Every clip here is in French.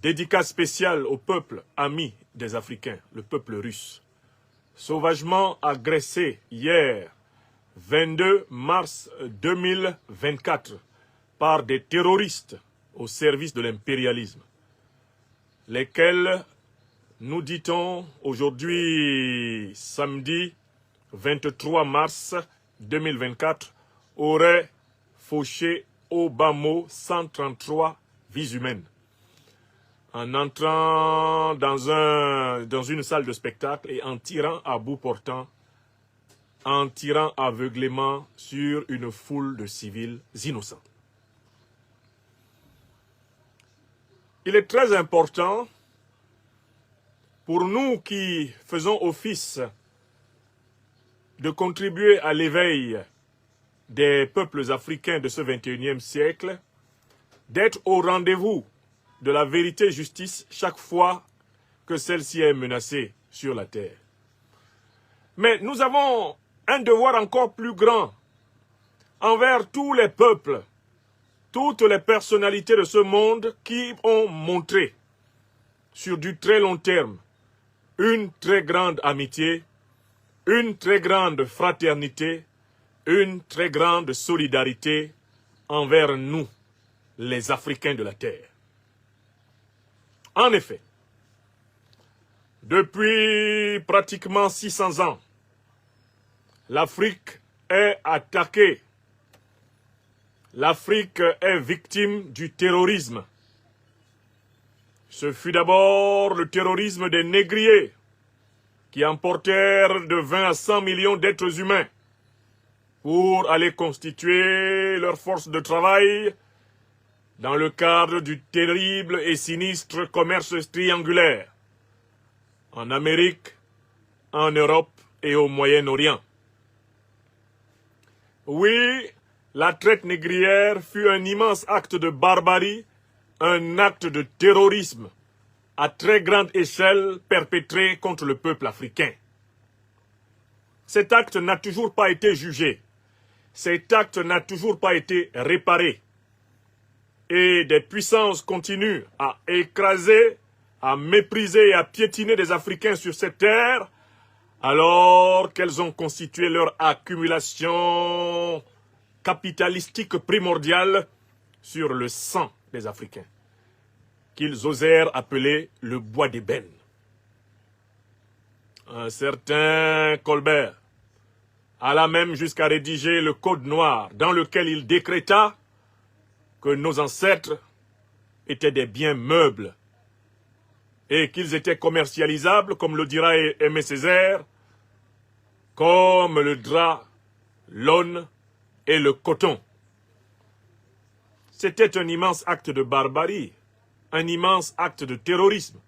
Dédicace spéciale au peuple ami des Africains, le peuple russe. Sauvagement agressé hier, 22 mars 2024, par des terroristes au service de l'impérialisme, lesquels, nous dit-on, aujourd'hui, samedi 23 mars 2024, auraient fauché au bas mot 133 vies humaines en entrant dans une salle de spectacle et en tirant à bout portant, en tirant aveuglément sur une foule de civils innocents. Il est très important pour nous qui faisons office de contribuer à l'éveil des peuples africains de ce 21e siècle, d'être au rendez-vous de la vérité et justice chaque fois que celle-ci est menacée sur la terre. Mais nous avons un devoir encore plus grand envers tous les peuples, toutes les personnalités de ce monde qui ont montré sur du très long terme une très grande amitié, une très grande fraternité, une très grande solidarité envers nous, les Africains de la terre. En effet, depuis pratiquement 600 ans, l'Afrique est attaquée. L'Afrique est victime du terrorisme. Ce fut d'abord le terrorisme des négriers qui emportèrent de 20 à 100 millions d'êtres humains pour aller constituer leur force de travail dans le cadre du terrible et sinistre commerce triangulaire en Amérique, en Europe et au Moyen-Orient. Oui, la traite négrière fut un immense acte de barbarie, un acte de terrorisme à très grande échelle perpétré contre le peuple africain. Cet acte n'a toujours pas été jugé. Cet acte n'a toujours pas été réparé. Et des puissances continuent à écraser, à mépriser et à piétiner des Africains sur cette terre, alors qu'elles ont constitué leur accumulation capitalistique primordiale sur le sang des Africains, qu'ils osèrent appeler le bois d'ébène. Un certain Colbert alla même jusqu'à rédiger le Code noir, dans lequel il décréta que nos ancêtres étaient des biens meubles et qu'ils étaient commercialisables, comme le dira Aimé Césaire, comme le drap, l'aune et le coton. C'était un immense acte de barbarie, un immense acte de terrorisme.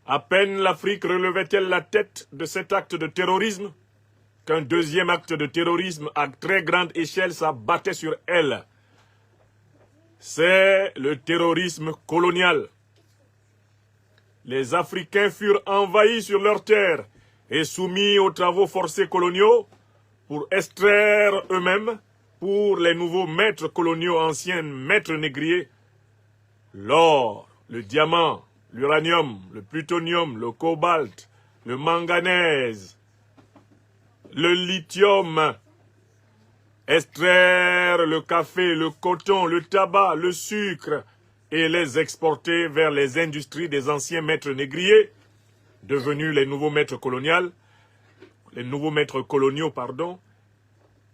À peine l'Afrique relevait-elle la tête de cet acte de terrorisme qu'un deuxième acte de terrorisme à très grande échelle s'abattait sur elle. C'est le terrorisme colonial. Les Africains furent envahis sur leurs terres et soumis aux travaux forcés coloniaux pour extraire eux-mêmes, pour les nouveaux maîtres coloniaux anciens maîtres négriers, l'or, le diamant, l'uranium, le plutonium, le cobalt, le manganèse, le lithium, extraire le café, le coton, le tabac, le sucre et les exporter vers les industries des anciens maîtres négriers, devenus les nouveaux maîtres coloniaux,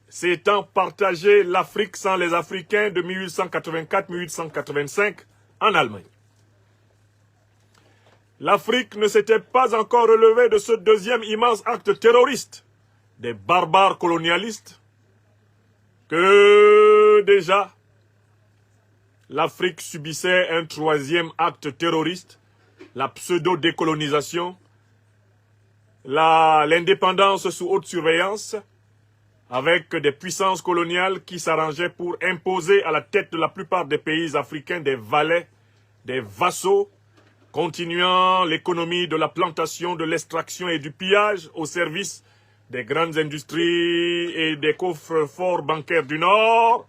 s'étant partagé l'Afrique sans les Africains de 1884-1885 en Allemagne. L'Afrique ne s'était pas encore relevée de ce deuxième immense acte terroriste des barbares colonialistes que déjà l'Afrique subissait un troisième acte terroriste, la pseudo-décolonisation, l'indépendance sous haute surveillance, avec des puissances coloniales qui s'arrangeaient pour imposer à la tête de la plupart des pays africains des valets, des vassaux, continuant l'économie de la plantation, de l'extraction et du pillage au service des grandes industries et des coffres forts bancaires du Nord,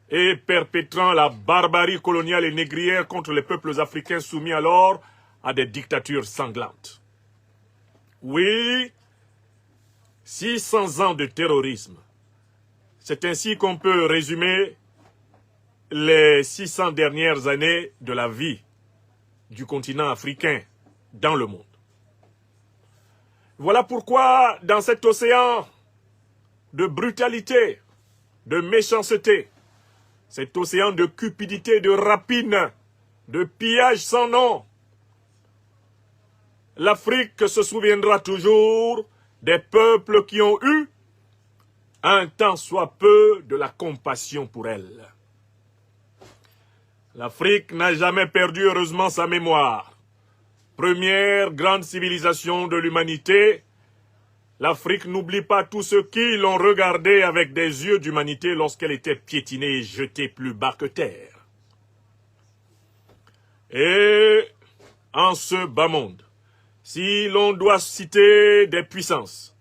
et perpétrant la barbarie coloniale et négrière contre les peuples africains soumis alors à des dictatures sanglantes. Oui, 600 ans de terrorisme. C'est ainsi qu'on peut résumer les 600 dernières années de la vie du continent africain dans le monde. Voilà pourquoi, dans cet océan de brutalité, de méchanceté, cet océan de cupidité, de rapine, de pillage sans nom, l'Afrique se souviendra toujours des peuples qui ont eu, un tant soit peu, de la compassion pour elle. L'Afrique n'a jamais perdu heureusement sa mémoire. Première grande civilisation de l'humanité, l'Afrique n'oublie pas tous ceux qui l'ont regardée avec des yeux d'humanité lorsqu'elle était piétinée et jetée plus bas que terre. Et en ce bas monde, si l'on doit citer des puissances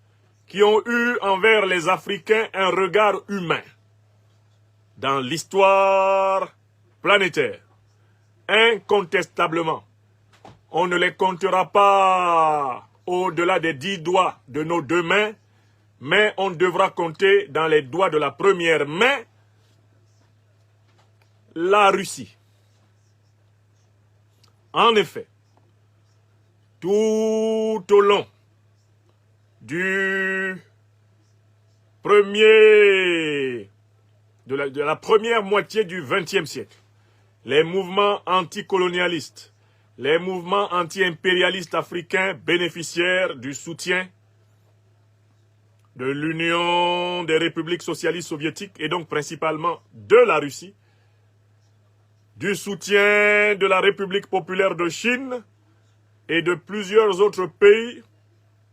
qui ont eu envers les Africains un regard humain, dans l'histoire planétaire, incontestablement, on ne les comptera pas au-delà des 10 doigts de nos deux mains, mais on devra compter dans les doigts de la première main la Russie. En effet, tout au long de la première moitié du XXe siècle, les mouvements anticolonialistes, les mouvements anti-impérialistes africains bénéficiaires du soutien de l'Union des républiques socialistes soviétiques et donc principalement de la Russie, du soutien de la République populaire de Chine et de plusieurs autres pays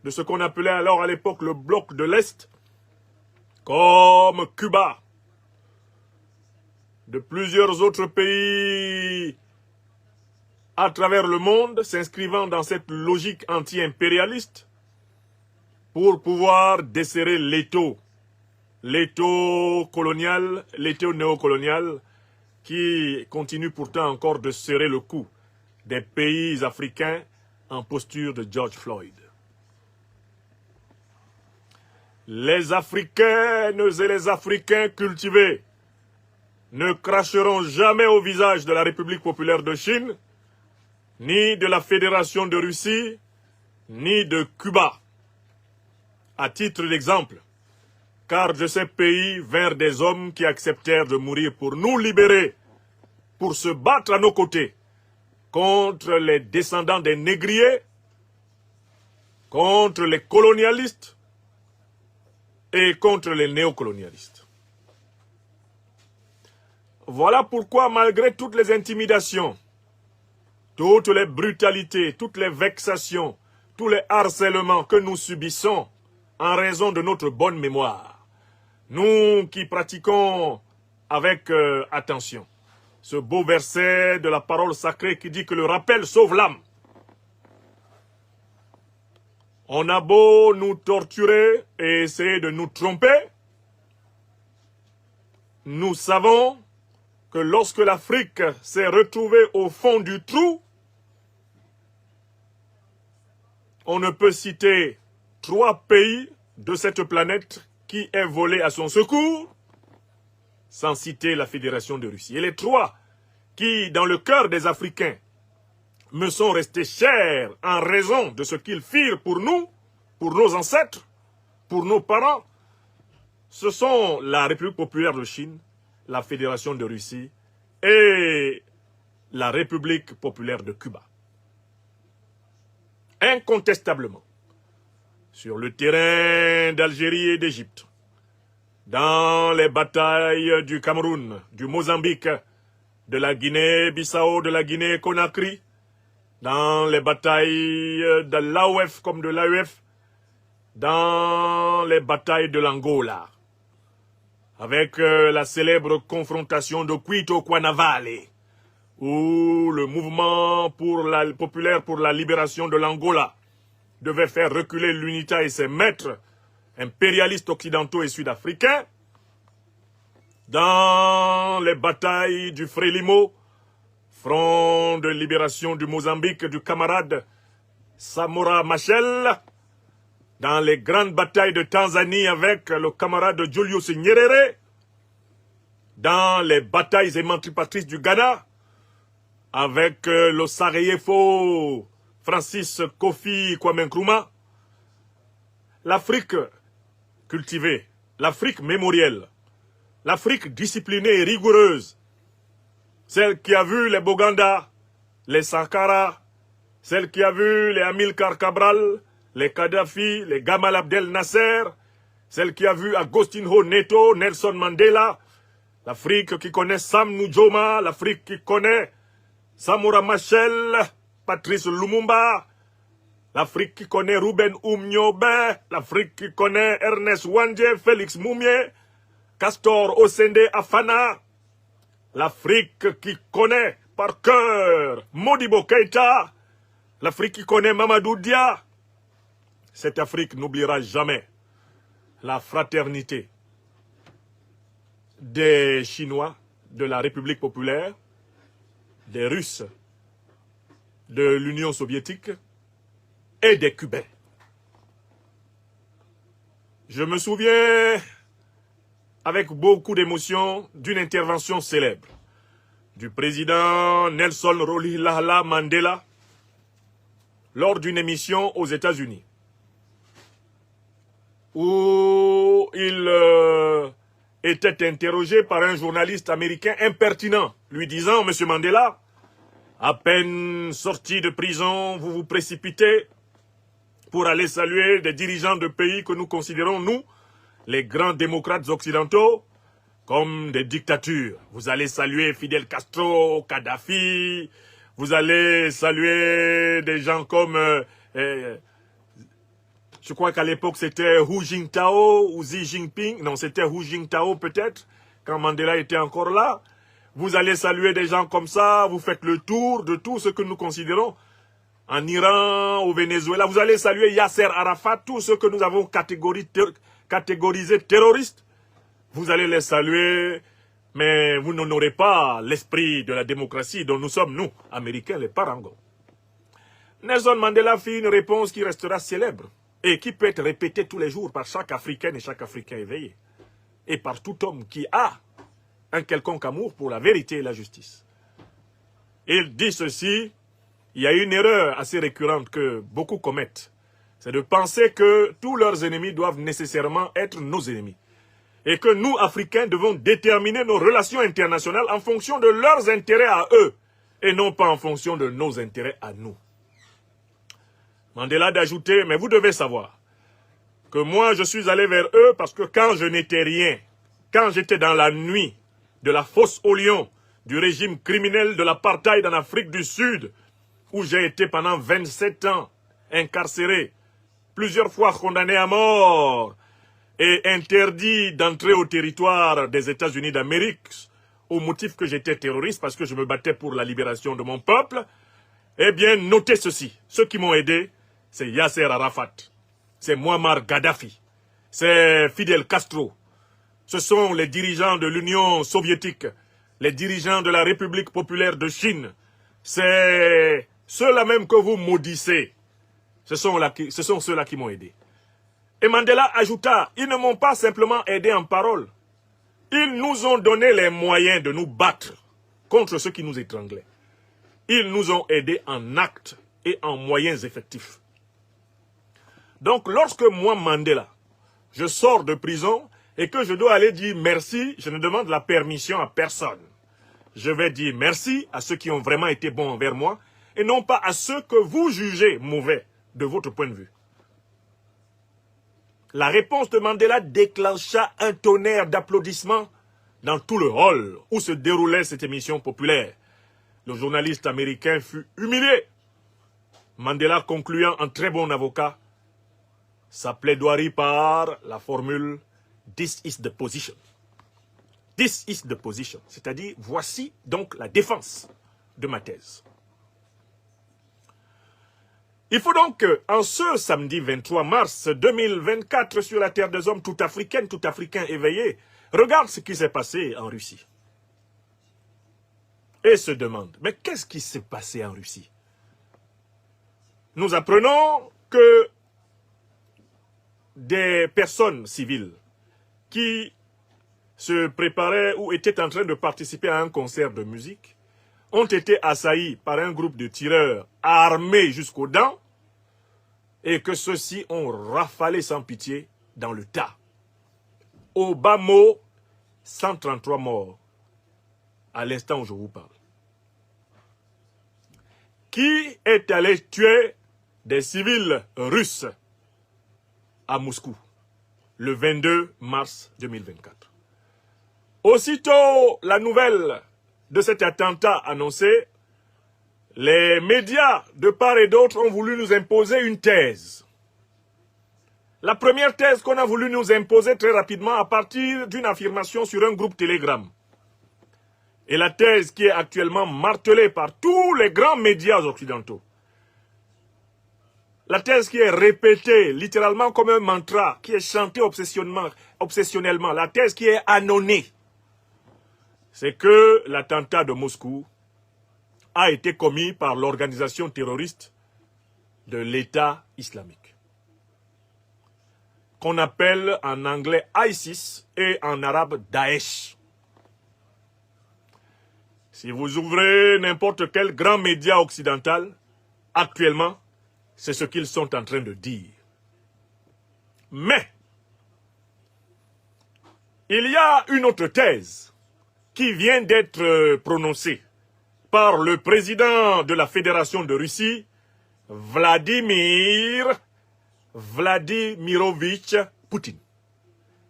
de ce qu'on appelait alors à l'époque le bloc de l'Est, comme Cuba, de plusieurs autres pays à travers le monde s'inscrivant dans cette logique anti-impérialiste pour pouvoir desserrer l'étau colonial, l'étau néocolonial qui continue pourtant encore de serrer le cou des pays africains en posture de George Floyd. Les Africaines et les Africains cultivés ne cracheront jamais au visage de la République populaire de Chine, ni de la Fédération de Russie, ni de Cuba. À titre d'exemple, car de ces pays vinrent des hommes qui acceptèrent de mourir pour nous libérer, pour se battre à nos côtés, contre les descendants des négriers, contre les colonialistes et contre les néocolonialistes. Voilà pourquoi, malgré toutes les intimidations, toutes les brutalités, toutes les vexations, tous les harcèlements que nous subissons en raison de notre bonne mémoire, nous qui pratiquons avec attention ce beau verset de la parole sacrée qui dit que le rappel sauve l'âme. On a beau nous torturer et essayer de nous tromper, nous savons que lorsque l'Afrique s'est retrouvée au fond du trou, on ne peut citer 3 pays de cette planète qui aient volé à son secours, sans citer la Fédération de Russie. Et les 3 qui, dans le cœur des Africains, me sont restés chers en raison de ce qu'ils firent pour nous, pour nos ancêtres, pour nos parents, ce sont la République populaire de Chine, la Fédération de Russie et la République populaire de Cuba. Incontestablement, sur le terrain d'Algérie et d'Égypte, dans les batailles du Cameroun, du Mozambique, de la Guinée-Bissau, de la Guinée-Conakry, dans les batailles de l'AOF comme de l'AEF, dans les batailles de l'Angola, avec la célèbre confrontation de Cuito-Cuanavale, où le mouvement populaire pour la libération de l'Angola devait faire reculer l'UNITA et ses maîtres impérialistes occidentaux et sud-africains, dans les batailles du Frélimo, front de libération du Mozambique du camarade Samora Machel, dans les grandes batailles de Tanzanie avec le camarade Julius Nyerere, dans les batailles émancipatrices du Ghana, avec le Sarajevo Francis Kofi Kwame Nkrumah, l'Afrique cultivée, l'Afrique mémorielle, l'Afrique disciplinée et rigoureuse, celle qui a vu les Boganda, les Sankara, celle qui a vu les Amilcar Cabral, les Kadhafi, les Gamal Abdel Nasser, celle qui a vu Agostinho Neto, Nelson Mandela, l'Afrique qui connaît Sam Nujoma, l'Afrique qui connaît Samora Machel, Patrice Lumumba, l'Afrique qui connaît Ruben Oumniobe, l'Afrique qui connaît Ernest Wandje, Félix Moumié, Castor Osende Afana, l'Afrique qui connaît par cœur Modibo Keïta, l'Afrique qui connaît Mamadou Dia. Cette Afrique n'oubliera jamais la fraternité des Chinois de la République populaire, des Russes de l'Union soviétique et des Cubains. Je me souviens avec beaucoup d'émotion d'une intervention célèbre du président Nelson Rolihlahla Mandela lors d'une émission aux États-Unis, où il était interrogé par un journaliste américain impertinent, lui disant « Monsieur Mandela, à peine sorti de prison, vous vous précipitez pour aller saluer des dirigeants de pays que nous considérons, nous, les grands démocrates occidentaux, comme des dictatures. Vous allez saluer Fidel Castro, Kadhafi, vous allez saluer des gens comme... je crois qu'à l'époque c'était Hu Jintao ou Xi Jinping. Non, c'était Hu Jintao peut-être, quand Mandela était encore là. Vous allez saluer des gens comme ça, vous faites le tour de tout ce que nous considérons en Iran, au Venezuela. Vous allez saluer Yasser Arafat, tout ce que nous avons catégorisé terroristes. Vous allez les saluer, mais vous n'honorez pas l'esprit de la démocratie dont nous sommes, nous, Américains, les parangons. Nelson Mandela fit une réponse qui restera célèbre et qui peut être répétée tous les jours par chaque Africaine et chaque Africain éveillé. Et par tout homme qui a un quelconque amour pour la vérité et la justice. Il dit ceci, il y a une erreur assez récurrente que beaucoup commettent. C'est de penser que tous leurs ennemis doivent nécessairement être nos ennemis. Et que nous, Africains, devons déterminer nos relations internationales en fonction de leurs intérêts à eux, et non pas en fonction de nos intérêts à nous. Mandela d'ajouter, mais vous devez savoir que moi, je suis allé vers eux parce que quand je n'étais rien, quand j'étais dans la nuit de la fosse aux lions, du régime criminel de l'apartheid en Afrique du Sud, où j'ai été pendant 27 ans incarcéré, plusieurs fois condamné à mort et interdit d'entrer au territoire des États-Unis d'Amérique au motif que j'étais terroriste parce que je me battais pour la libération de mon peuple, eh bien, notez ceci. Ceux qui m'ont aidé, c'est Yasser Arafat, c'est Muammar Kadhafi, c'est Fidel Castro, ce sont les dirigeants de l'Union soviétique, les dirigeants de la République populaire de Chine, c'est ceux-là même que vous maudissez. Ce sont ceux-là qui m'ont aidé. Et Mandela ajouta, ils ne m'ont pas simplement aidé en parole. Ils nous ont donné les moyens de nous battre contre ceux qui nous étranglaient. Ils nous ont aidés en actes et en moyens effectifs. Donc lorsque moi, Mandela, je sors de prison et que je dois aller dire merci, je ne demande la permission à personne. Je vais dire merci à ceux qui ont vraiment été bons envers moi et non pas à ceux que vous jugez mauvais de votre point de vue. La réponse de Mandela déclencha un tonnerre d'applaudissements dans tout le hall où se déroulait cette émission populaire. Le journaliste américain fut humilié. Mandela concluant en très bon avocat sa plaidoirie par la formule « This is the position ». This is the position, c'est-à-dire voici donc la défense de ma thèse. Il faut donc, en ce samedi 23 mars 2024, sur la terre des hommes, tout Africain éveillé, regarde ce qui s'est passé en Russie. Et se demande, mais qu'est-ce qui s'est passé en Russie? Nous apprenons que des personnes civiles qui se préparaient ou étaient en train de participer à un concert de musique ont été assaillis par un groupe de tireurs armés jusqu'aux dents et que ceux-ci ont rafalé sans pitié dans le tas. Au bas mot, 133 morts à l'instant où je vous parle. Qui est allé tuer des civils russes à Moscou le 22 mars 2024? Aussitôt la nouvelle de cet attentat annoncé, les médias de part et d'autre ont voulu nous imposer une thèse. La première thèse qu'on a voulu nous imposer très rapidement à partir d'une affirmation sur un groupe Telegram. Et la thèse qui est actuellement martelée par tous les grands médias occidentaux. La thèse qui est répétée littéralement comme un mantra, qui est chantée obsessionnellement, la thèse qui est annonnée, c'est que l'attentat de Moscou a été commis par l'organisation terroriste de l'État islamique, qu'on appelle en anglais ISIS et en arabe Daesh. Si vous ouvrez n'importe quel grand média occidental, actuellement, c'est ce qu'ils sont en train de dire. Mais, il y a une autre thèse qui vient d'être prononcée par le président de la Fédération de Russie, Vladimirovitch Poutine.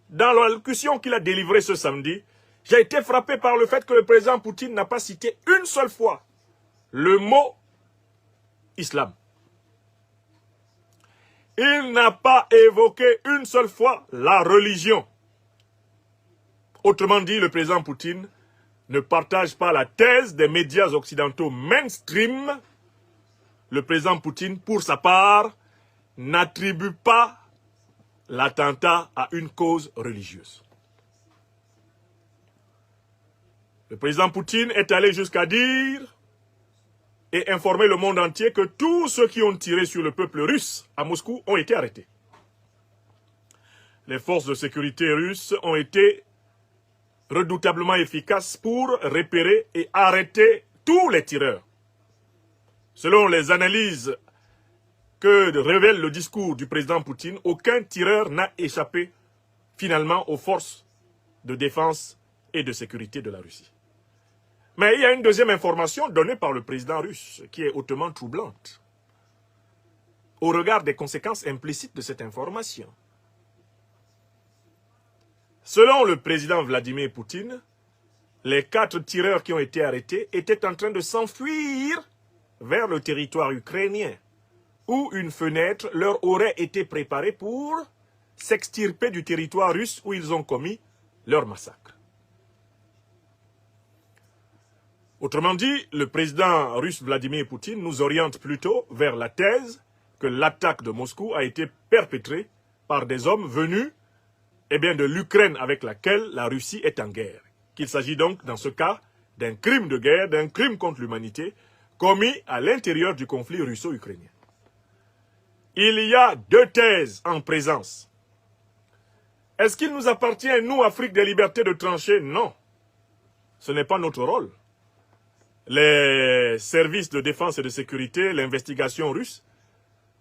Dans l'allocution qu'il a délivrée ce samedi, j'ai été frappé par le fait que le président Poutine n'a pas cité une seule fois le mot islam. Il n'a pas évoqué une seule fois la religion. Autrement dit, le président Poutine ne partage pas la thèse des médias occidentaux mainstream. Le président Poutine, pour sa part, n'attribue pas l'attentat à une cause religieuse. Le président Poutine est allé jusqu'à dire et informer le monde entier que tous ceux qui ont tiré sur le peuple russe à Moscou ont été arrêtés. Les forces de sécurité russes ont été redoutablement efficaces pour repérer et arrêter tous les tireurs. Selon les analyses que révèle le discours du président Poutine, aucun tireur n'a échappé finalement aux forces de défense et de sécurité de la Russie. Mais il y a une deuxième information donnée par le président russe qui est hautement troublante au regard des conséquences implicites de cette information. Selon le président Vladimir Poutine, les 4 tireurs qui ont été arrêtés étaient en train de s'enfuir vers le territoire ukrainien, où une fenêtre leur aurait été préparée pour s'extirper du territoire russe où ils ont commis leur massacre. Autrement dit, le président russe Vladimir Poutine nous oriente plutôt vers la thèse que l'attaque de Moscou a été perpétrée par des hommes venus de l'Ukraine avec laquelle la Russie est en guerre. Qu'il s'agit donc, dans ce cas, d'un crime de guerre, d'un crime contre l'humanité, commis à l'intérieur du conflit russo-ukrainien. Il y a 2 thèses en présence. Est-ce qu'il nous appartient, nous, Afrique des libertés, de trancher? Non. Ce n'est pas notre rôle. Les services de défense et de sécurité, l'investigation russe,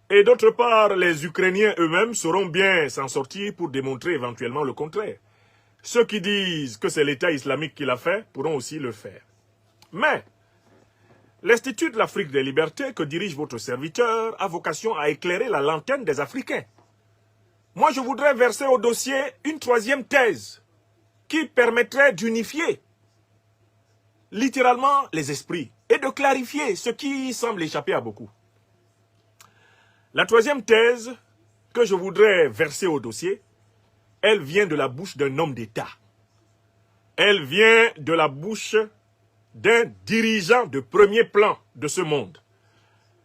et d'autre part, les Ukrainiens eux-mêmes sauront bien s'en sortir pour démontrer éventuellement le contraire. Ceux qui disent que c'est l'État islamique qui l'a fait pourront aussi le faire. Mais l'Institut de l'Afrique des libertés que dirige votre serviteur a vocation à éclairer la lanterne des Africains. Moi, je voudrais verser au dossier une 3e thèse qui permettrait d'unifier littéralement les esprits et de clarifier ce qui semble échapper à beaucoup. La 3e thèse que je voudrais verser au dossier, elle vient de la bouche d'un homme d'État. Elle vient de la bouche d'un dirigeant de premier plan de ce monde.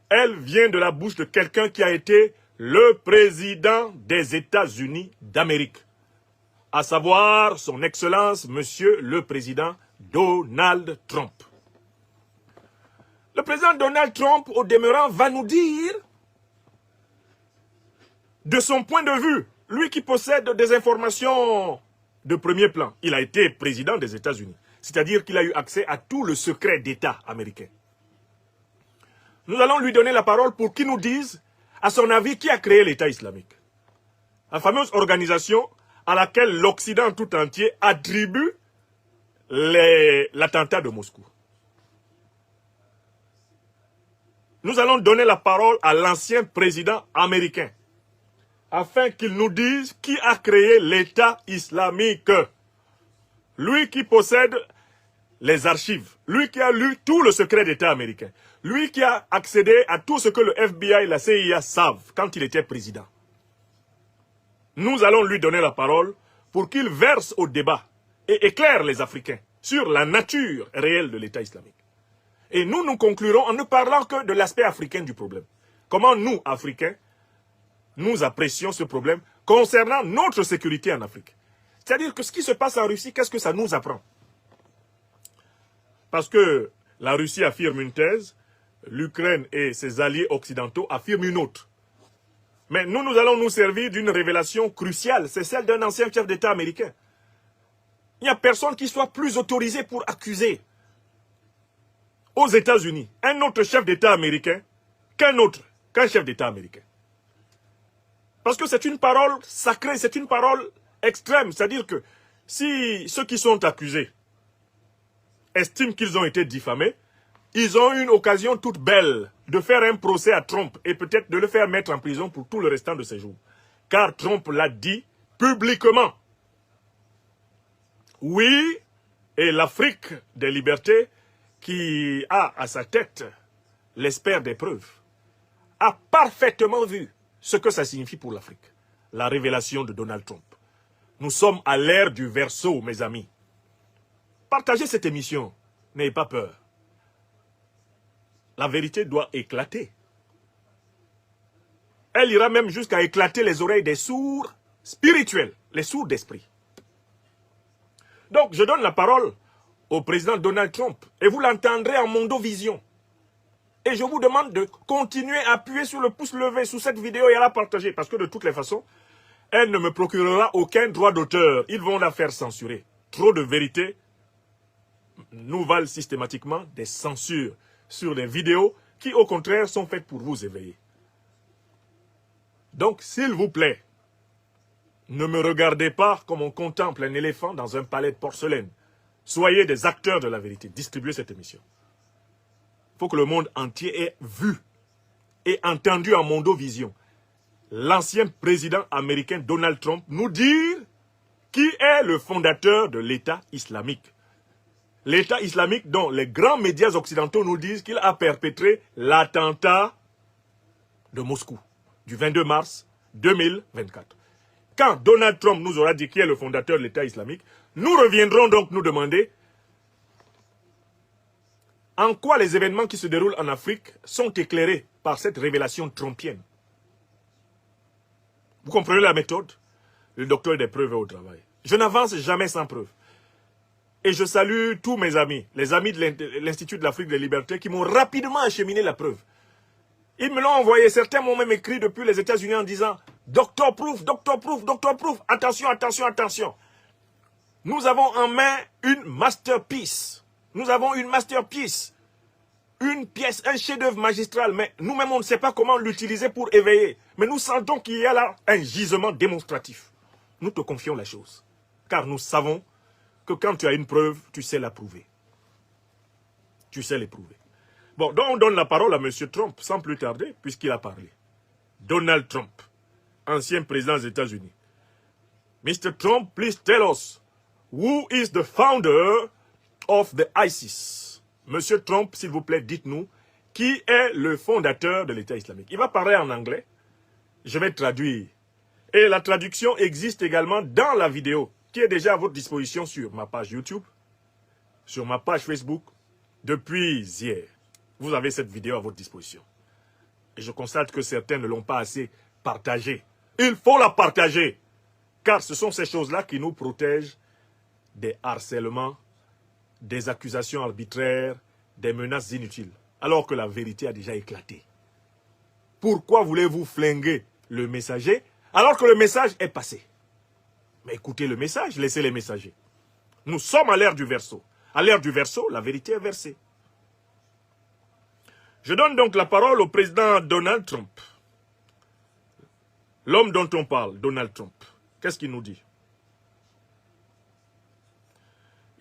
Elle vient de la bouche de quelqu'un qui a été le président des États-Unis d'Amérique. à savoir son Excellence, Monsieur le Président Donald Trump. Le président Donald Trump, au demeurant, va nous dire, de son point de vue, lui qui possède des informations de premier plan, il a été président des États-Unis, c'est-à-dire qu'il a eu accès à tout le secret d'État américain. Nous allons lui donner la parole pour qu'il nous dise, à son avis, qui a créé l'État islamique. La fameuse organisation à laquelle l'Occident tout entier attribue l'attentat de Moscou. Nous allons donner la parole à l'ancien président américain afin qu'il nous dise qui a créé l'État islamique. Lui qui possède les archives, lui qui a lu tout le secret d'État américain, lui qui a accédé à tout ce que le FBI et la CIA savent quand il était président. Nous allons lui donner la parole pour qu'il verse au débat et éclaire les Africains sur la nature réelle de l'État islamique. Et nous conclurons en ne parlant que de l'aspect africain du problème. Comment nous, Africains, nous apprécions ce problème concernant notre sécurité en Afrique. C'est-à-dire que ce qui se passe en Russie, qu'est-ce que ça nous apprend? Parce que la Russie affirme une thèse, l'Ukraine et ses alliés occidentaux affirment une autre. Mais nous allons nous servir d'une révélation cruciale, c'est celle d'un ancien chef d'État américain. Il n'y a personne qui soit plus autorisé pour accuser aux États-Unis un autre chef d'État américain qu'un chef d'État américain. Parce que c'est une parole sacrée, c'est une parole extrême. C'est-à-dire que si ceux qui sont accusés estiment qu'ils ont été diffamés, ils ont une occasion toute belle de faire un procès à Trump et peut-être de le faire mettre en prison pour tout le restant de ses jours. Car Trump l'a dit publiquement. Oui, et l'Afrique des libertés, qui a à sa tête l'espère des preuves, a parfaitement vu ce que ça signifie pour l'Afrique. La révélation de Donald Trump. Nous sommes à l'ère du verseau, mes amis. Partagez cette émission. N'ayez pas peur. La vérité doit éclater. Elle ira même jusqu'à éclater les oreilles des sourds spirituels, les sourds d'esprit. Donc, je donne la parole au président Donald Trump et vous l'entendrez en mondovision. Et je vous demande de continuer à appuyer sur le pouce levé sous cette vidéo et à la partager parce que de toutes les façons, elle ne me procurera aucun droit d'auteur. Ils vont la faire censurer. Trop de vérité nous valent systématiquement des censures sur les vidéos qui, au contraire, sont faites pour vous éveiller. Donc, s'il vous plaît, ne me regardez pas comme on contemple un éléphant dans un palais de porcelaine. Soyez des acteurs de la vérité. Distribuez cette émission. Il faut que le monde entier ait vu et entendu en mondovision l'ancien président américain Donald Trump nous dire qui est le fondateur de l'État islamique. L'État islamique dont les grands médias occidentaux nous disent qu'il a perpétré l'attentat de Moscou du 22 mars 2024. Quand Donald Trump nous aura dit qui est le fondateur de l'État islamique, nous reviendrons donc nous demander en quoi les événements qui se déroulent en Afrique sont éclairés par cette révélation trumpienne. Vous comprenez la méthode? Le docteur des preuves est au travail. Je n'avance jamais sans preuve. Et je salue tous mes amis, les amis de l'Institut de l'Afrique des libertés qui m'ont rapidement acheminé la preuve. Ils me l'ont envoyé, certains m'ont même écrit depuis les États-Unis en disant « Docteur Proof, Docteur Proof, Docteur Proof, attention, attention, attention ». Nous avons en main une masterpiece. Nous avons une masterpiece. Une pièce, un chef-d'œuvre magistral. Mais nous-mêmes, on ne sait pas comment l'utiliser pour éveiller. Mais nous sentons qu'il y a là un gisement démonstratif. Nous te confions la chose. Car nous savons que quand tu as une preuve, tu sais la prouver. Tu sais l'éprouver. Bon, donc on donne la parole à M. Trump, sans plus tarder, puisqu'il a parlé. Donald Trump, ancien président des États-Unis. Mr. Trump, please tell us, who is the founder of the ISIS? Monsieur Trump, s'il vous plaît, dites-nous, qui est le fondateur de l'État islamique? Il va parler en anglais. Je vais traduire. Et la traduction existe également dans la vidéo, qui est déjà à votre disposition sur ma page YouTube, sur ma page Facebook, depuis hier. Vous avez cette vidéo à votre disposition. Et je constate que certains ne l'ont pas assez partagée. Il faut la partager. Car ce sont ces choses-là qui nous protègent des harcèlements, des accusations arbitraires, des menaces inutiles, alors que la vérité a déjà éclaté. Pourquoi voulez-vous flinguer le messager alors que le message est passé? Mais écoutez le message, laissez les messagers. Nous sommes à l'ère du Verseau. À l'ère du Verseau, la vérité est versée. Je donne donc la parole au président Donald Trump. L'homme dont on parle, Donald Trump. Qu'est-ce qu'il nous dit?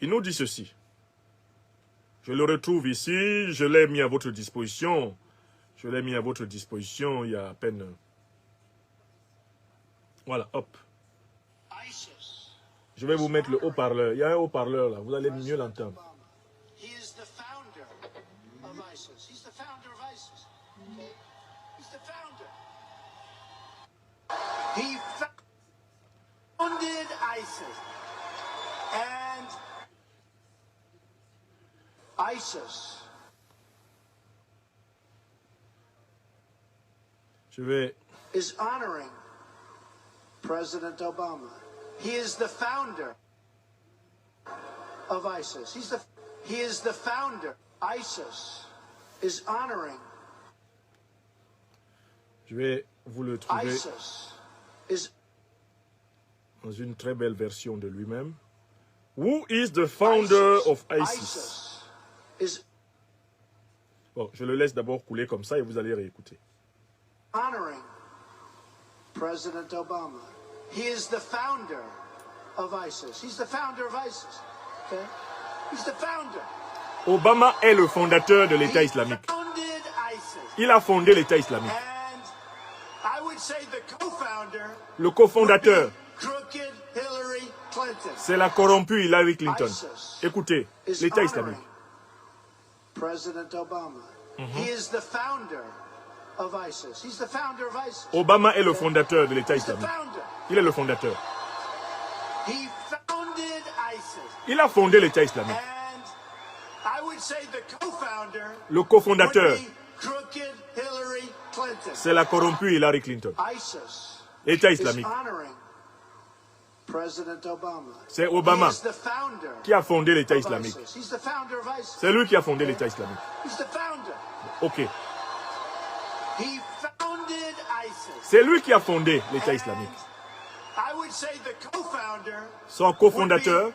Il nous dit ceci. Je le retrouve ici, je l'ai mis à votre disposition. Je l'ai mis à votre disposition il y a à peine... Voilà, hop. Je vais vous mettre le haut-parleur. Il y a un haut-parleur là, vous allez mieux l'entendre. He founded ISIS. And ISIS. Je vais... is honoring President Obama. He is the founder of ISIS. He is the founder. ISIS is honoring. Je vais vous le trouver ISIS is dans une très belle version de lui-même. Who is the founder of ISIS? Bon, je le laisse d'abord couler comme ça et vous allez réécouter. Honoring President Obama. He is the founder of ISIS. He's the founder of ISIS. Okay? He's the founder. Obama est le fondateur de l'État islamique. Il a fondé l'État islamique. Le cofondateur, c'est la corrompue Hillary Clinton. Écoutez, l'État islamique. Obama est le fondateur de l'État islamique. Il est le fondateur. Il a fondé l'État islamique. Le cofondateur, c'est la corrompue Hillary Clinton. L'État islamique. C'est Obama qui a fondé l'État islamique. C'est lui qui a fondé l'État islamique. Ok. C'est lui qui a fondé l'État islamique. Son cofondateur,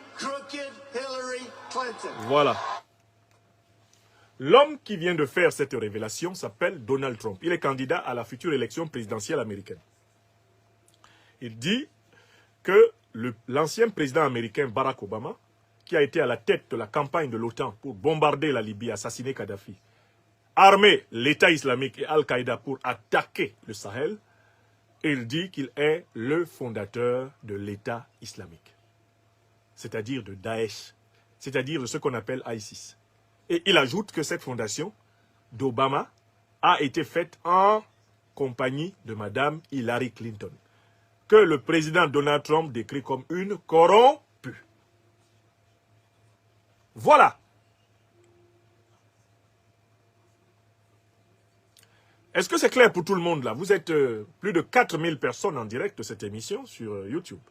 voilà. L'homme qui vient de faire cette révélation s'appelle Donald Trump. Il est candidat à la future élection présidentielle américaine. Il dit que l'ancien président américain Barack Obama, qui a été à la tête de la campagne de l'OTAN pour bombarder la Libye, assassiner Kadhafi, armer l'État islamique et Al-Qaïda pour attaquer le Sahel, il dit qu'il est le fondateur de l'État islamique, c'est-à-dire de Daesh, c'est-à-dire de ce qu'on appelle ISIS. Et il ajoute que cette fondation d'Obama a été faite en compagnie de Madame Hillary Clinton, que le président Donald Trump décrit comme une corrompue. Voilà. Est-ce que c'est clair pour tout le monde là? Vous êtes plus de 4000 personnes en direct de cette émission sur YouTube.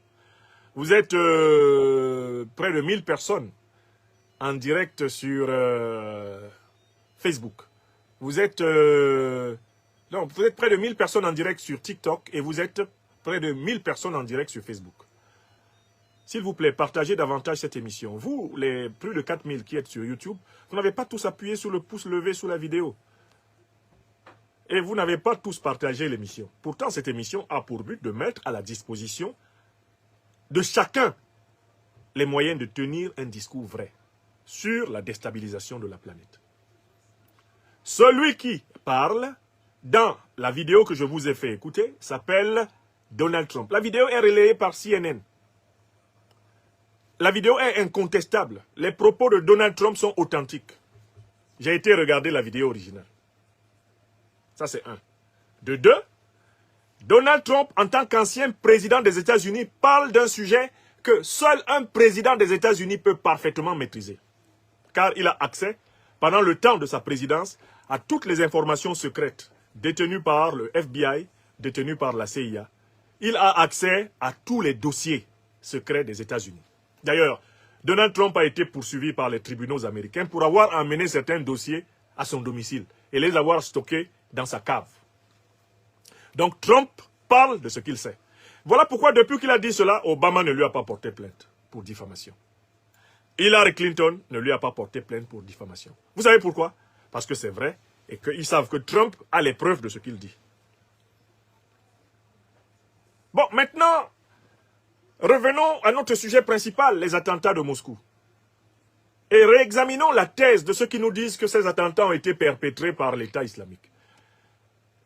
Vous êtes près de 1000 personnes en direct sur Facebook. Vous êtes près de 1000 personnes en direct sur TikTok et vous êtes près de 1000 personnes en direct sur Facebook. S'il vous plaît, partagez davantage cette émission. Vous, les plus de 4000 qui êtes sur YouTube, vous n'avez pas tous appuyé sur le pouce levé sous la vidéo. Et vous n'avez pas tous partagé l'émission. Pourtant, cette émission a pour but de mettre à la disposition de chacun les moyens de tenir un discours vrai sur la déstabilisation de la planète. Celui qui parle dans la vidéo que je vous ai fait écouter s'appelle Donald Trump. La vidéo est relayée par CNN. La vidéo est incontestable. Les propos de Donald Trump sont authentiques. J'ai été regarder la vidéo originale. Ça, c'est un. De deux, Donald Trump, en tant qu'ancien président des États-Unis, parle d'un sujet que seul un président des États-Unis peut parfaitement maîtriser. Car il a accès, pendant le temps de sa présidence, à toutes les informations secrètes détenues par le FBI, détenues par la CIA. il a accès à tous les dossiers secrets des États-Unis. D'ailleurs, Donald Trump a été poursuivi par les tribunaux américains pour avoir amené certains dossiers à son domicile et les avoir stockés dans sa cave. Donc Trump parle de ce qu'il sait. Voilà pourquoi depuis qu'il a dit cela, Obama ne lui a pas porté plainte pour diffamation. Hillary Clinton ne lui a pas porté plainte pour diffamation. Vous savez pourquoi? Parce que c'est vrai et qu'ils savent que Trump a les preuves de ce qu'il dit. Bon, maintenant, revenons à notre sujet principal, les attentats de Moscou. Et réexaminons la thèse de ceux qui nous disent que ces attentats ont été perpétrés par l'État islamique.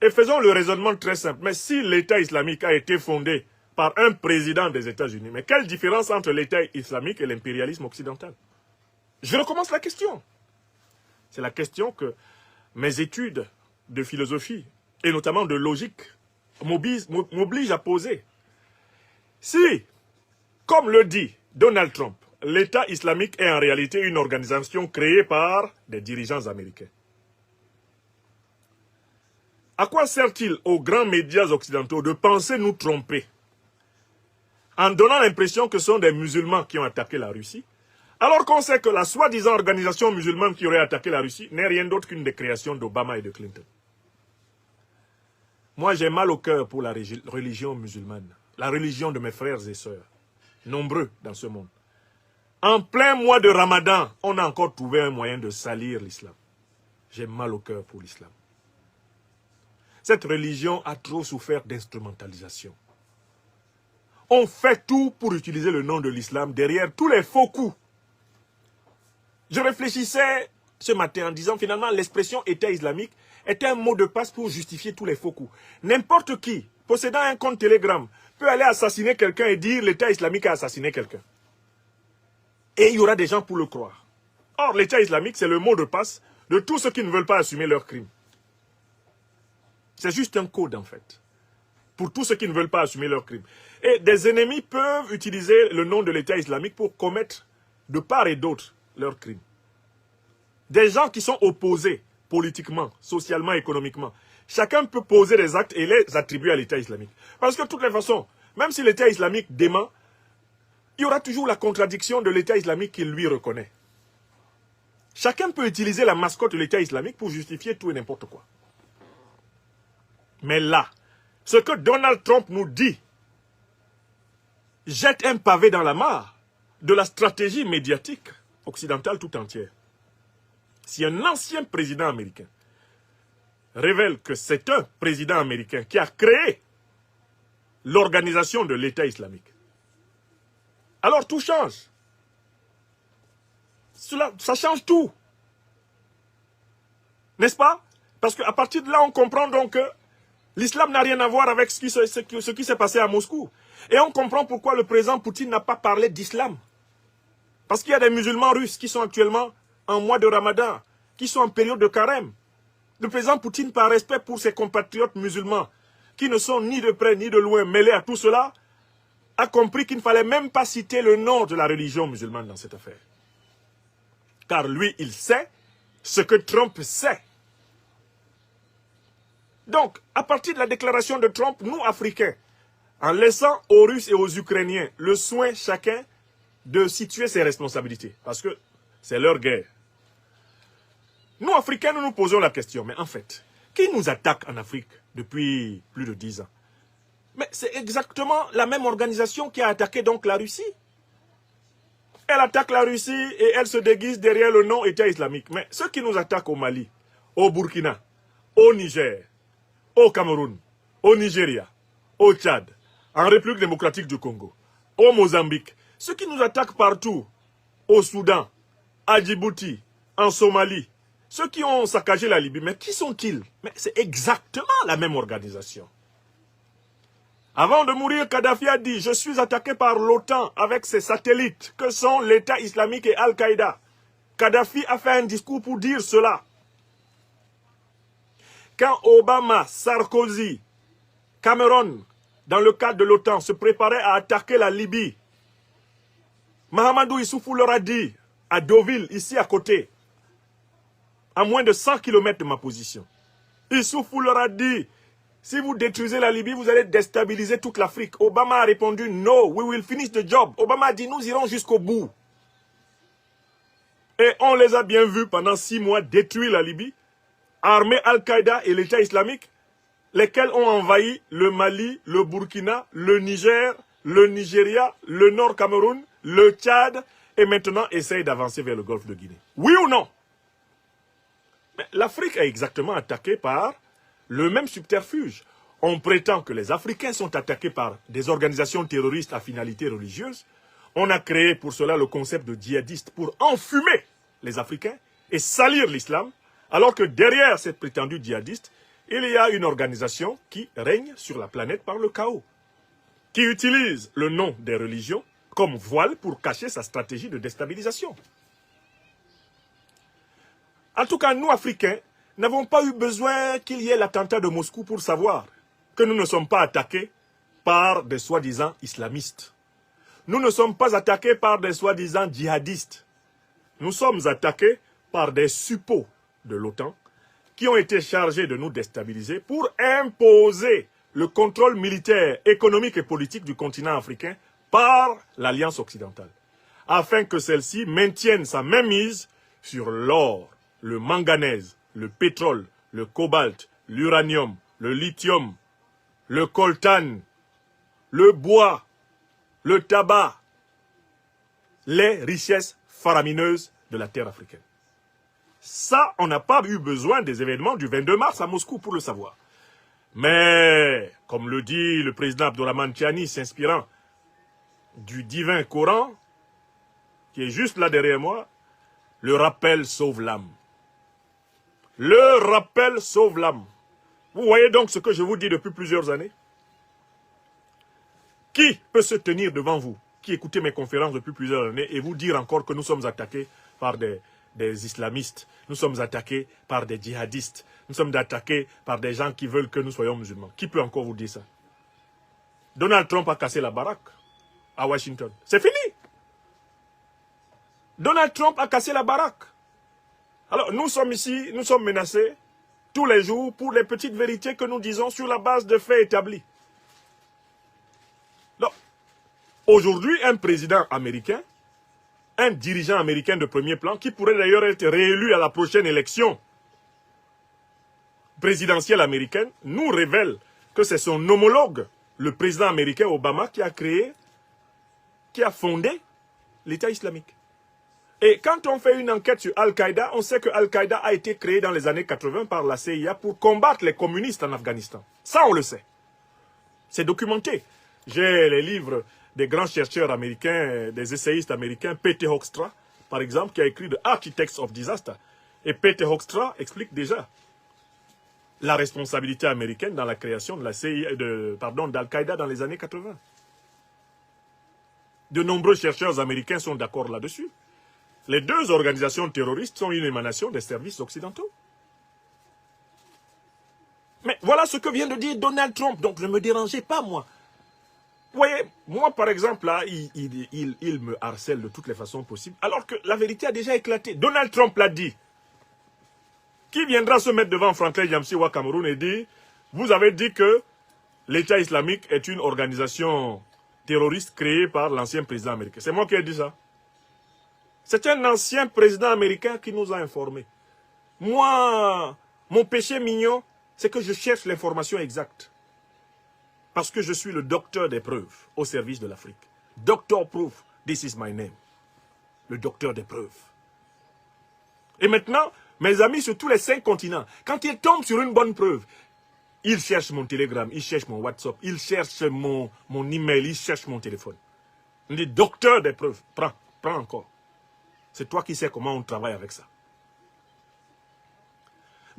Et faisons le raisonnement très simple. Mais si l'État islamique a été fondé par un président des États-Unis, mais quelle différence entre l'État islamique et l'impérialisme occidental? Je recommence la question. C'est la question que mes études de philosophie, et notamment de logique, m'obligent à poser. Si, comme le dit Donald Trump, l'État islamique est en réalité une organisation créée par des dirigeants américains, à quoi sert-il aux grands médias occidentaux de penser nous tromper en donnant l'impression que ce sont des musulmans qui ont attaqué la Russie, alors qu'on sait que la soi-disant organisation musulmane qui aurait attaqué la Russie n'est rien d'autre qu'une des créations d'Obama et de Clinton? Moi, j'ai mal au cœur pour la religion musulmane, la religion de mes frères et sœurs, nombreux dans ce monde. En plein mois de Ramadan, on a encore trouvé un moyen de salir l'islam. J'ai mal au cœur pour l'islam. Cette religion a trop souffert d'instrumentalisation. On fait tout pour utiliser le nom de l'islam derrière tous les faux coups. Je réfléchissais ce matin en disant finalement l'expression État islamique était un mot de passe pour justifier tous les faux coups. N'importe qui, possédant un compte Telegram, peut aller assassiner quelqu'un et dire l'État islamique a assassiné quelqu'un. Et il y aura des gens pour le croire. Or, l'État islamique, c'est le mot de passe de tous ceux qui ne veulent pas assumer leurs crimes. C'est juste un code en fait, pour tous ceux qui ne veulent pas assumer leurs crimes. Et des ennemis peuvent utiliser le nom de l'État islamique pour commettre de part et d'autre leurs crimes. Des gens qui sont opposés politiquement, socialement, économiquement. Chacun peut poser des actes et les attribuer à l'État islamique. Parce que de toutes les façons, même si l'État islamique dément, il y aura toujours la contradiction de l'État islamique qu'il lui reconnaît. Chacun peut utiliser la mascotte de l'État islamique pour justifier tout et n'importe quoi. Mais là, ce que Donald Trump nous dit jette un pavé dans la mare de la stratégie médiatique occidentale tout entière. Si un ancien président américain révèle que c'est un président américain qui a créé l'organisation de l'État islamique, alors tout change. Ça change tout. N'est-ce pas? Parce qu'à partir de là, on comprend donc que l'islam n'a rien à voir avec ce qui s'est passé à Moscou. Et on comprend pourquoi le président Poutine n'a pas parlé d'islam. Parce qu'il y a des musulmans russes qui sont actuellement en mois de Ramadan, qui sont en période de carême. Le président Poutine, par respect pour ses compatriotes musulmans, qui ne sont ni de près ni de loin mêlés à tout cela, a compris qu'il ne fallait même pas citer le nom de la religion musulmane dans cette affaire. Car lui, il sait ce que Trump sait. Donc, à partir de la déclaration de Trump, nous, Africains, en laissant aux Russes et aux Ukrainiens le soin chacun de situer ses responsabilités, parce que c'est leur guerre. Nous, Africains, nous nous posons la question, mais en fait, qui nous attaque en Afrique depuis plus de 10 ans? Mais c'est exactement la même organisation qui a attaqué donc la Russie. Elle attaque la Russie et elle se déguise derrière le nom État islamique. Mais ceux qui nous attaquent au Mali, au Burkina, au Niger, au Cameroun, au Nigeria, au Tchad, en République démocratique du Congo, au Mozambique, ceux qui nous attaquent partout, au Soudan, à Djibouti, en Somalie, ceux qui ont saccagé la Libye, mais qui sont-ils? Mais c'est exactement la même organisation. Avant de mourir, Kadhafi a dit « Je suis attaqué par l'OTAN avec ses satellites, que sont l'État islamique et Al-Qaïda. » Kadhafi a fait un discours pour dire cela. Quand Obama, Sarkozy, Cameron, dans le cadre de l'OTAN, se préparaient à attaquer la Libye, Mahamadou Issoufou leur a dit, à Deauville, ici à côté, à moins de 100 km de ma position, Issoufou leur a dit, Si vous détruisez la Libye, vous allez déstabiliser toute l'Afrique. Obama a répondu, no, we will finish the job. Obama a dit, nous irons jusqu'au bout. Et on les a bien vus pendant 6 mois détruire la Libye, armer Al-Qaïda et l'État islamique, lesquels ont envahi le Mali, le Burkina, le Niger, le Nigeria, le Nord Cameroun, le Tchad, et maintenant essayent d'avancer vers le golfe de Guinée. Oui ou non? Mais l'Afrique est exactement attaquée par le même subterfuge. On prétend que les Africains sont attaqués par des organisations terroristes à finalité religieuse. On a créé pour cela le concept de djihadiste pour enfumer les Africains et salir l'islam, alors que derrière cette prétendue djihadiste, il y a une organisation qui règne sur la planète par le chaos, qui utilise le nom des religions comme voile pour cacher sa stratégie de déstabilisation. En tout cas, nous, Africains, n'avons pas eu besoin qu'il y ait l'attentat de Moscou pour savoir que nous ne sommes pas attaqués par des soi-disant islamistes. Nous ne sommes pas attaqués par des soi-disant djihadistes. Nous sommes attaqués par des suppôts de l'OTAN qui ont été chargés de nous déstabiliser pour imposer le contrôle militaire, économique et politique du continent africain par l'Alliance occidentale, afin que celle-ci maintienne sa mainmise sur l'or, le manganèse, le pétrole, le cobalt, l'uranium, le lithium, le coltan, le bois, le tabac, les richesses faramineuses de la terre africaine. Ça, on n'a pas eu besoin des événements du 22 mars à Moscou pour le savoir. Mais, comme le dit le président Abdourahmane Tiani, s'inspirant du divin Coran, qui est juste là derrière moi, le rappel sauve l'âme. Le rappel sauve l'âme. Vous voyez donc ce que je vous dis depuis plusieurs années? Qui peut se tenir devant vous, qui écoutez mes conférences depuis plusieurs années, et vous dire encore que nous sommes attaqués par des islamistes, nous sommes attaqués par des djihadistes, nous sommes attaqués par des gens qui veulent que nous soyons musulmans? Qui peut encore vous dire ça? Donald Trump a cassé la baraque à Washington. C'est fini. Donald Trump a cassé la baraque. Alors nous sommes ici, nous sommes menacés tous les jours pour les petites vérités que nous disons sur la base de faits établis. Aujourd'hui, un président américain, un dirigeant américain de premier plan, qui pourrait d'ailleurs être réélu à la prochaine élection présidentielle américaine, nous révèle que c'est son homologue, le président américain Obama, qui a créé, qui a fondé l'État islamique. Et quand on fait une enquête sur Al-Qaïda, on sait que Al-Qaïda a été créé dans les années 80 par la CIA pour combattre les communistes en Afghanistan. Ça, on le sait. C'est documenté. J'ai les livres des grands chercheurs américains, des essayistes américains, Peter Hoekstra, par exemple, qui a écrit The Architects of Disaster. Et Peter Hoekstra explique déjà la responsabilité américaine dans la création de la CIA, d'Al-Qaïda dans les années 80. De nombreux chercheurs américains sont d'accord là-dessus. Les deux organisations terroristes sont une émanation des services occidentaux. Mais voilà ce que vient de dire Donald Trump. Donc ne me dérangez pas, moi. Vous voyez, moi par exemple, là, il me harcèle de toutes les façons possibles, alors que la vérité a déjà éclaté. Donald Trump l'a dit. Qui viendra se mettre devant Franklin Yamsi au Cameroun et dire, vous avez dit que l'État islamique est une organisation terroriste créée par l'ancien président américain. C'est moi qui ai dit ça. C'est un ancien président américain qui nous a informés. Moi, mon péché mignon, c'est que je cherche l'information exacte. Parce que je suis le docteur des preuves au service de l'Afrique. Doctor Proof, this is my name. Le docteur des preuves. Et maintenant, mes amis sur tous les 5 continents, quand ils tombent sur une bonne preuve, ils cherchent mon Telegram, ils cherchent mon WhatsApp, ils cherchent mon email, ils cherchent mon téléphone. On dit docteur des preuves, prends encore. C'est toi qui sais comment on travaille avec ça.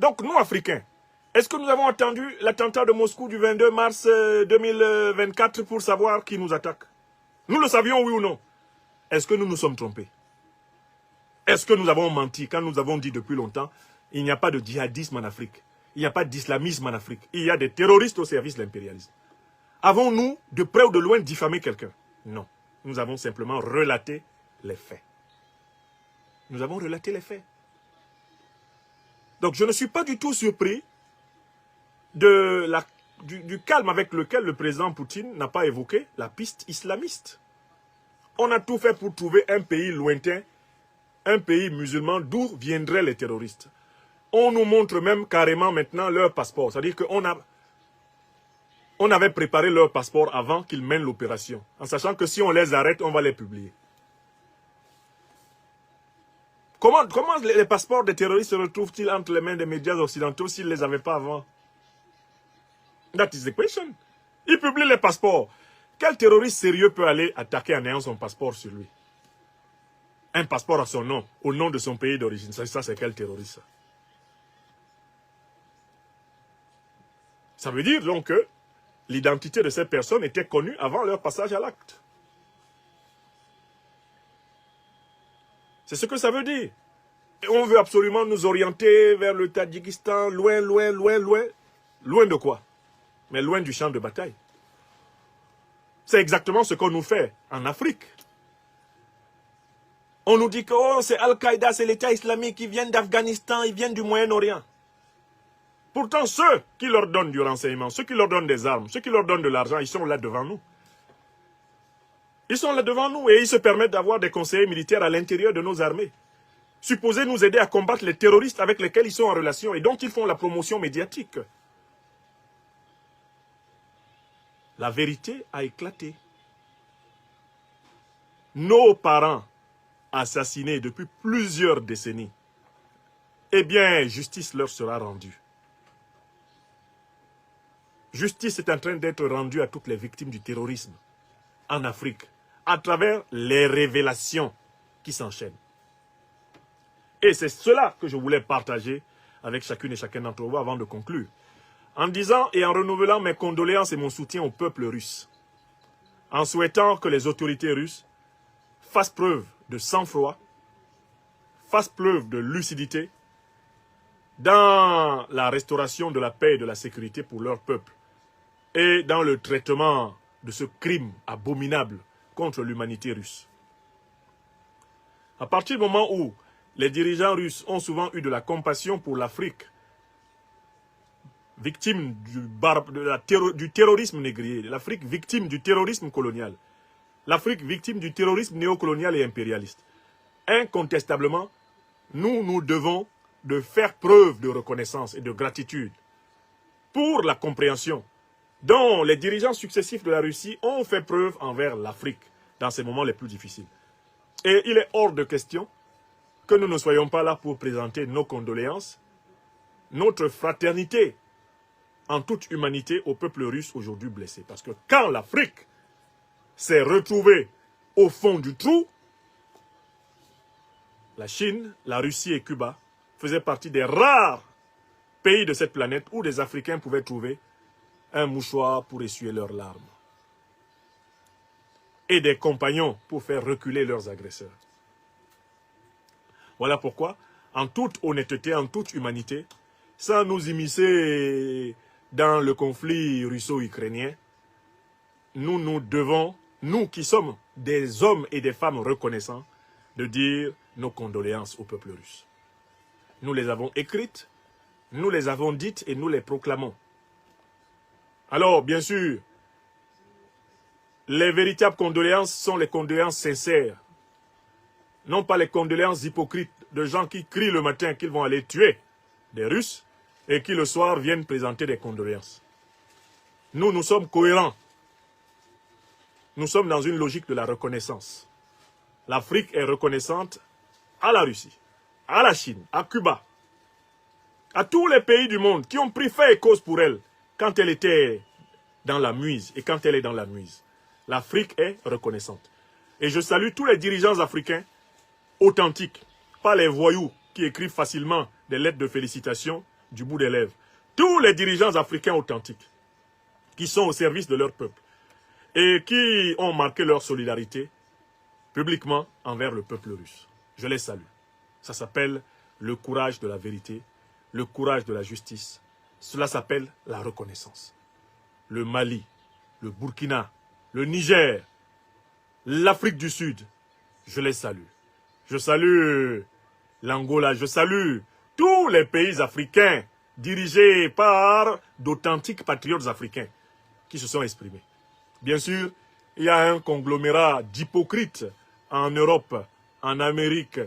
Donc nous, Africains, est-ce que nous avons attendu l'attentat de Moscou du 22 mars 2024 pour savoir qui nous attaque? Nous le savions, oui ou non? Est-ce que nous nous sommes trompés? Est-ce que nous avons menti quand nous avons dit depuis longtemps il n'y a pas de djihadisme en Afrique, il n'y a pas d'islamisme en Afrique, il y a des terroristes au service de l'impérialisme? Avons-nous, de près ou de loin, diffamé quelqu'un? Non. Nous avons simplement relaté les faits. Nous avons relaté les faits. Donc je ne suis pas du tout surpris de la du calme avec lequel le président Poutine n'a pas évoqué la piste islamiste. On a tout fait pour trouver un pays lointain, un pays musulman d'où viendraient les terroristes. On nous montre même carrément maintenant leur passeport. C'est-à-dire qu'on avait préparé leur passeport avant qu'ils mènent l'opération, en sachant que si on les arrête, on va les publier. Comment les passeports des terroristes se retrouvent-ils entre les mains des médias occidentaux s'ils ne les avaient pas avant? That is the question. Ils publient les passeports. Quel terroriste sérieux peut aller attaquer en ayant son passeport sur lui? Un passeport à son nom, au nom de son pays d'origine. Ça c'est quel terroriste ça? Ça veut dire donc que l'identité de ces personnes était connue avant leur passage à l'acte. C'est ce que ça veut dire. Et on veut absolument nous orienter vers le Tadjikistan, loin, loin, loin, loin. Loin de quoi? Mais loin du champ de bataille. C'est exactement ce qu'on nous fait en Afrique. On nous dit que oh, c'est Al-Qaïda, c'est l'État islamique, ils viennent d'Afghanistan, ils viennent du Moyen-Orient. Pourtant, ceux qui leur donnent du renseignement, ceux qui leur donnent des armes, ceux qui leur donnent de l'argent, ils sont là devant nous. Ils sont là devant nous et ils se permettent d'avoir des conseillers militaires à l'intérieur de nos armées. Supposés nous aider à combattre les terroristes avec lesquels ils sont en relation et dont ils font la promotion médiatique. La vérité a éclaté. Nos parents assassinés depuis plusieurs décennies, eh bien, justice leur sera rendue. Justice est en train d'être rendue à toutes les victimes du terrorisme en Afrique, à travers les révélations qui s'enchaînent. Et c'est cela que je voulais partager avec chacune et chacun d'entre vous avant de conclure. En disant et en renouvelant mes condoléances et mon soutien au peuple russe. En souhaitant que les autorités russes fassent preuve de sang-froid, fassent preuve de lucidité dans la restauration de la paix et de la sécurité pour leur peuple et dans le traitement de ce crime abominable contre l'humanité russe. À partir du moment où les dirigeants russes ont souvent eu de la compassion pour l'Afrique, victime du terrorisme négrier, l'Afrique victime du terrorisme colonial, l'Afrique victime du terrorisme néocolonial et impérialiste, incontestablement, nous devons de faire preuve de reconnaissance et de gratitude pour la compréhension dont les dirigeants successifs de la Russie ont fait preuve envers l'Afrique dans ces moments les plus difficiles. Et il est hors de question que nous ne soyons pas là pour présenter nos condoléances, notre fraternité en toute humanité au peuple russe aujourd'hui blessé. Parce que quand l'Afrique s'est retrouvée au fond du trou, la Chine, la Russie et Cuba faisaient partie des rares pays de cette planète où des Africains pouvaient trouver un mouchoir pour essuyer leurs larmes et des compagnons pour faire reculer leurs agresseurs. Voilà pourquoi, en toute honnêteté, en toute humanité, sans nous immiscer dans le conflit russo-ukrainien, nous devons, nous qui sommes des hommes et des femmes reconnaissants, de dire nos condoléances au peuple russe. Nous les avons écrites, nous les avons dites et nous les proclamons. Alors, bien sûr, les véritables condoléances sont les condoléances sincères. Non pas les condoléances hypocrites de gens qui crient le matin qu'ils vont aller tuer des Russes et qui le soir viennent présenter des condoléances. Nous sommes cohérents. Nous sommes dans une logique de la reconnaissance. L'Afrique est reconnaissante à la Russie, à la Chine, à Cuba, à tous les pays du monde qui ont pris fait et cause pour elle quand elle était dans la muise et quand elle est dans la muise. L'Afrique est reconnaissante. Et je salue tous les dirigeants africains authentiques, pas les voyous qui écrivent facilement des lettres de félicitations du bout des lèvres. Tous les dirigeants africains authentiques qui sont au service de leur peuple et qui ont marqué leur solidarité publiquement envers le peuple russe. Je les salue. Ça s'appelle le courage de la vérité, le courage de la justice. Cela s'appelle la reconnaissance. Le Mali, le Burkina, le Niger, l'Afrique du Sud, je les salue. Je salue l'Angola, je salue tous les pays africains dirigé par d'authentiques patriotes africains qui se sont exprimés. Bien sûr, il y a un conglomérat d'hypocrites en Europe, en Amérique,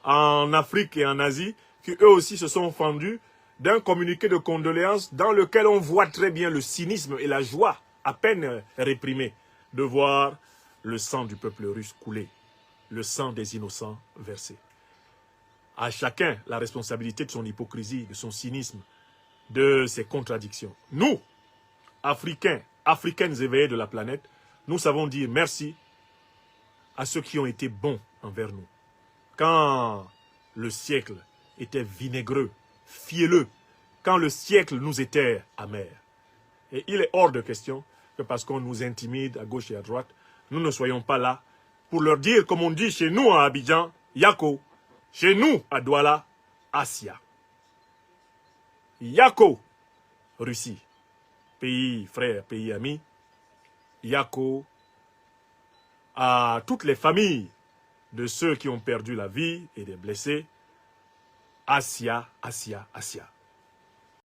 en Afrique et en Asie, qui eux aussi se sont fendus d'un communiqué de condoléances dans lequel on voit très bien le cynisme et la joie à peine réprimée de voir le sang du peuple russe couler, le sang des innocents versé. À chacun la responsabilité de son hypocrisie, de son cynisme, de ses contradictions. Nous, Africains, Africaines éveillées de la planète, nous savons dire merci à ceux qui ont été bons envers nous. Quand le siècle était vinaigreux, fielleux, quand le siècle nous était amer. Et il est hors de question que parce qu'on nous intimide à gauche et à droite, nous ne soyons pas là pour leur dire, comme on dit chez nous à Abidjan, Yako, chez nous à Douala, Asia. Yako, Russie, pays frère, pays ami. Yako à toutes les familles de ceux qui ont perdu la vie et des blessés. Asia, Asia, Asia.